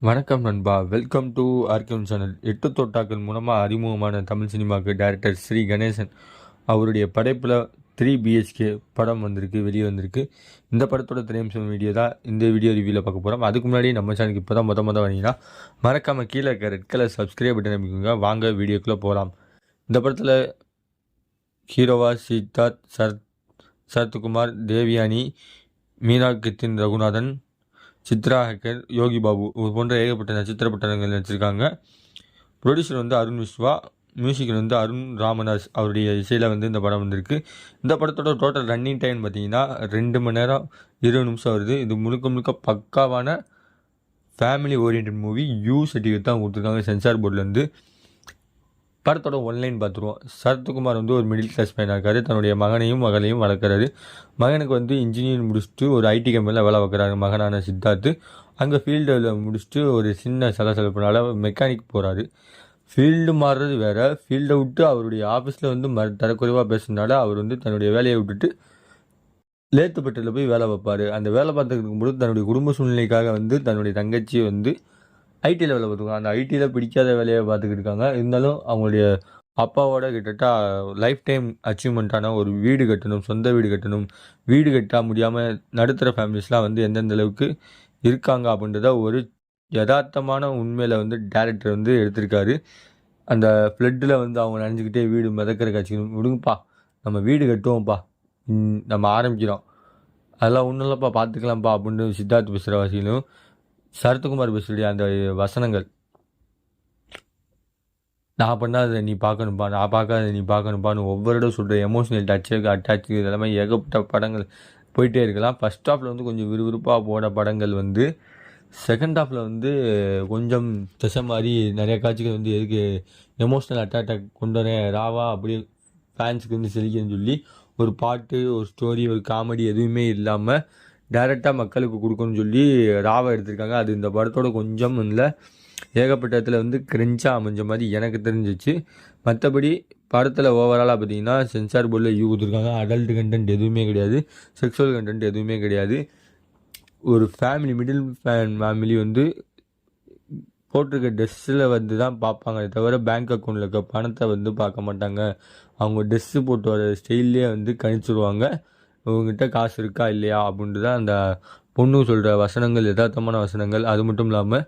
வணக்கம் நண்பா, welcome to ஆர்கியம் channel. எட்டு தோட்டாக்கள் மூலமாக அறிமுகமான தமிழ் சினிமாவுக்கு டைரக்டர் ஸ்ரீ கணேசன் அவருடைய படைப்பில் 3BHK படம் வெளியே வந்திருக்கு. இந்த படத்தோட திரையம்சம் வீடியோ தான் இந்த வீடியோ ரிவ்யூவில் பார்க்க போகிறோம். அதுக்கு முன்னாடி நம்ம சேனலுக்கு இப்போ தான் மொதல் வரீங்கன்னா மறக்காமல் கீழே இருக்க ரெட் கலர் சப்ஸ்கிரைப் பட்டன் அமைக்குங்க. வாங்க வீடியோக்குள்ளே போகலாம். இந்த படத்தில் ஹீரோவா சித்தார்த், சரத்குமார், தேவியானி, மீனா கித்தின், ரகுநாதன், சித்ரா ஹேக்கர், யோகி பாபு போன்ற ஏகப்பட்ட நட்சத்திர பட்டங்கள் நடிச்சிருக்காங்க. ப்ரொடியூசர் அருண் விஸ்வா, மியூசிக்கில் அருண் ராமதாஸ் அவருடைய இசையில் இந்த படம் வந்திருக்கு. இந்த படத்தோட டோட்டல் ரன்னிங் டைம் பார்த்தீங்கன்னா 2 மணி நேரம் 20 நிமிஷம் வருது. இது முழுக்க பக்காவான family orient movie. U certificate தான் கொடுத்துருக்காங்க சென்சார் போர்ட்லேருந்து. படத்தோட ஒன்லைன் பார்த்துருவோம். சரத்குமார் ஒரு மிடில் கிளாஸ் பையனாக இருக்காரு. தன்னுடைய மகனையும் மகளையும் வளர்க்குறாரு. மகனுக்கு இன்ஜினியர் முடிச்சுட்டு ஒரு ஐடி கம்பெனியில் வேலை வைக்கிறாரு மகனான சித்தார்த்து. அங்கே ஃபீல்டில் முடிச்சுட்டு ஒரு சின்ன சலசலப்புனால மெக்கானிக் போகிறாரு. ஃபீல்டு மாறுறது வேறு, ஃபீல்டை விட்டு அவருடைய ஆஃபீஸில் தரக்குறைவாக பேசுறதுனால அவர் தன்னுடைய வேலையை விட்டுட்டு லேத்துப்பட்டில் போய் வேலை வைப்பார். அந்த வேலை பார்த்துக்கும் பொழுது தன்னுடைய குடும்ப சூழ்நிலைக்காக தன்னுடைய தங்கச்சியை ஐடியில் வேலை பார்த்துக்கோங்க. அந்த ஐடியில் பிடிக்காத வேலையை பார்த்துக்கிட்டு இருக்காங்க. இருந்தாலும் அவங்களுடைய அப்பாவோட கிட்டத்தட்ட லைஃப் டைம் அச்சீவ்மெண்ட்டான ஒரு வீடு கட்டணும், சொந்த வீடு கட்டணும். வீடு கட்ட முடியாமல் நடுத்தர ஃபேமிலிஸ்லாம் எந்தெந்த அளவுக்கு இருக்காங்க அப்படின்றத ஒரு யதார்த்தமான உண்மையில் டேரக்டர் எடுத்திருக்காரு. அந்த ஃப்ளட்டில் அவங்க நினைஞ்சிக்கிட்டே வீடு மிதக்கிற காட்சி. விடுங்கப்பா, நம்ம வீடு கட்டுவோம்ப்பா, நம்ம ஆரம்பிக்கிறோம், அதெல்லாம் ஒன்றும் இல்லைப்பா, பார்த்துக்கலாம்ப்பா அப்படின்னு சித்தார்த் பேசுகிற வாசிகளும் சரத்குமார் பேசுடைய அந்த வசனங்கள், நான் பண்ணாத நீ பார்க்கணும்ப்பா, நான் பார்க்காத நீ பார்க்கணும்ப்பான்னு ஒவ்வொரு இடம் சொல்கிற எமோஷனல் அட்டாச்சு இதெல்லாமே ஏகப்பட்ட படங்கள் போயிட்டே இருக்கலாம். ஃபஸ்ட் ஹாஃபில் கொஞ்சம் விறுவிறுப்பாக போன படங்கள் செகண்ட் ஹாஃபில் கொஞ்சம் திசை மாதிரி நிறைய காட்சிகள் எதுக்கு எமோஷ்னல் அட்டாக் கொண்டு வரேன் ராவா அப்படியே ஃபேன்ஸுக்கு செலிக்கன்னு சொல்லி ஒரு பாட்டு, ஒரு ஸ்டோரி, ஒரு காமெடி எதுவுமே இல்லாமல் டைரெக்டாக மக்களுக்கு கொடுக்கணும்னு சொல்லி ராவா எடுத்திருக்காங்க. அது இந்த படத்தோட கொஞ்சம் இல்லை, ஏகப்பட்ட இடத்துல கிரெஞ்சாக அமைஞ்ச மாதிரி எனக்கு தெரிஞ்சிச்சு. மற்றபடி படத்தில் ஓவராலாக பார்த்தீங்கன்னா சென்சார் போர்டில் யூ கொடுத்துருக்காங்க. அடல்ட் கண்டென்ட் எதுவுமே கிடையாது, செக்ஷுவல் கண்டென்ட் எதுவுமே கிடையாது. ஒரு ஃபேமிலி, மிடில் ஃபேமிலி போட்டிருக்க ட்ரெஸ்ஸில் தான் பார்ப்பாங்க தவிர பேங்க் அக்கௌண்ட்டில் இருக்க பணத்தை பார்க்க மாட்டாங்க. அவங்க ட்ரெஸ்ஸு போட்டு வர ஸ்டைல்லே கணிச்சிடுவாங்க உங்ககிட்ட காசு இருக்கா இல்லையா அப்படின்ட்டு தான் அந்த பொண்ணு சொல்கிற வசனங்கள் யதார்த்தமான வசனங்கள். அது மட்டும் இல்லாமல்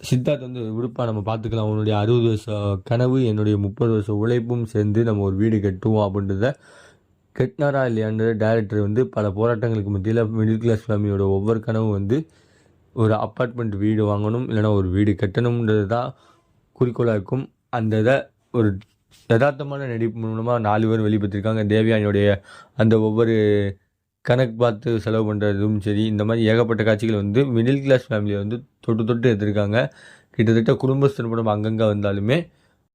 சித்தார்த் விடுப்பா, நம்ம பார்த்துக்கலாம், உன்னுடைய 60 வருஷம் கனவு என்னுடைய 30 வருஷம் உழைப்பும் சேர்ந்து நம்ம ஒரு வீடு கட்டுவோம் அப்படின்றத கட்டினாரா இல்லையான்ற டைரக்டர் பல போராட்டங்களுக்கு மத்தியில் மிடில் கிளாஸ் ஃபேமிலியோட ஒவ்வொரு கனவும் ஒரு அப்பார்ட்மெண்ட் வீடு வாங்கணும், இல்லைனா ஒரு வீடு கட்டணுன்றது தான் குறிக்கோளாக இருக்கும். அந்த இதை ஒரு யதார்த்தமான நடிப்பு மூலமாக 4 பேர் வெளிப்படுத்திருக்காங்க. தேவியானியோடைய அந்த ஒவ்வொரு கணக்கு பார்த்து செலவு பண்ணுறதும் சரி, இந்த மாதிரி ஏகப்பட்ட காட்சிகள் மிடில் கிளாஸ் ஃபேமிலியை தொட்டு எடுத்திருக்காங்க. கிட்டத்தட்ட குடும்பஸ்தன் படம் அங்கங்கே வந்தாலுமே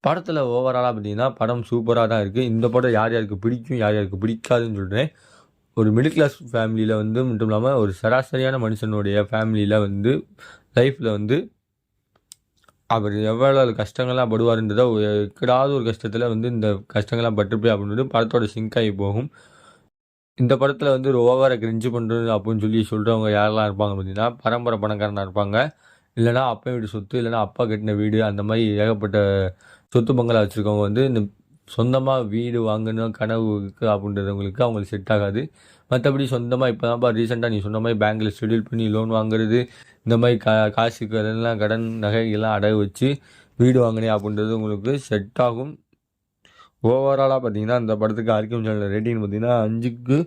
படத்தில் ஓவராலாக பார்த்திங்கன்னா படம் சூப்பராக தான் இருக்குது. இந்த படம் யார் யாருக்கு பிடிக்கும், யார் யாருக்கு பிடிக்காதுன்னு சொல்கிறேன். ஒரு மிடில் கிளாஸ் ஃபேமிலியில் மட்டும் இல்லாமல் ஒரு சராசரியான மனுஷனுடைய ஃபேமிலியில் லைஃப்பில் அவர் எவ்வளோ கஷ்டங்கள்லாம் படுவார்ன்றதை எக்கடாவது ஒரு கஷ்டத்தில் இந்த கஷ்டங்கள்லாம் பட்டுப்பே அப்படின்றது படத்தோட சிங்காகி போகும். இந்த படத்தில் ஒரு ஓவரை கிரிஞ்சு பண்ணுறது அப்படின்னு சொல்லி சொல்கிறவங்க யாரெல்லாம் இருப்பாங்க பார்த்தீங்கன்னா, பரம்பரை பணக்காரனாக இருப்பாங்க, இல்லைனா அப்பா வீடு சொத்து, இல்லைனா அப்பா கட்டின வீடு, அந்த மாதிரி ஏகப்பட்ட சொத்து பங்களா வச்சுருக்கவங்க இந்த சொந்தமாக வீடு வாங்கணும் கனவு இருக்குது அப்படின்றவங்களுக்கு அவங்களுக்கு செட் ஆகாது. மற்றபடி சொந்தமாக இப்போ தான்ப்பா ரீசெண்டாக நீ சொன்ன மாதிரி பேங்க்கில் ஷெடியூல் பண்ணி லோன் வாங்குறது, இந்த மாதிரி காசுக்கு அதெல்லாம் கடன் நகைகள்லாம் அடகு வச்சு வீடு வாங்கினேன் அப்படின்றது உங்களுக்கு செட் ஆகும். ஓவராலாக பார்த்தீங்கன்னா இந்த படத்துக்கு ஆர்கியம் சேனல் ரேட்டிங் பார்த்தீங்கன்னா 5க்கு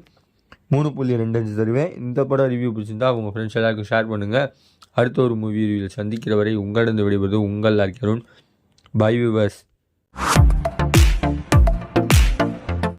3.25 தருவேன். இந்த படம் ரிவ்யூ பிடிச்சிருந்தா உங்கள் ஃப்ரெண்ட்ஸ் எல்லாருக்கும் ஷேர் பண்ணுங்கள். அடுத்த ஒரு மூவி ரிவ்யூவில் சந்திக்கிற வரை உங்களிடம் விடைபெறுவது உங்கள் ஆர்கியம். By viewers.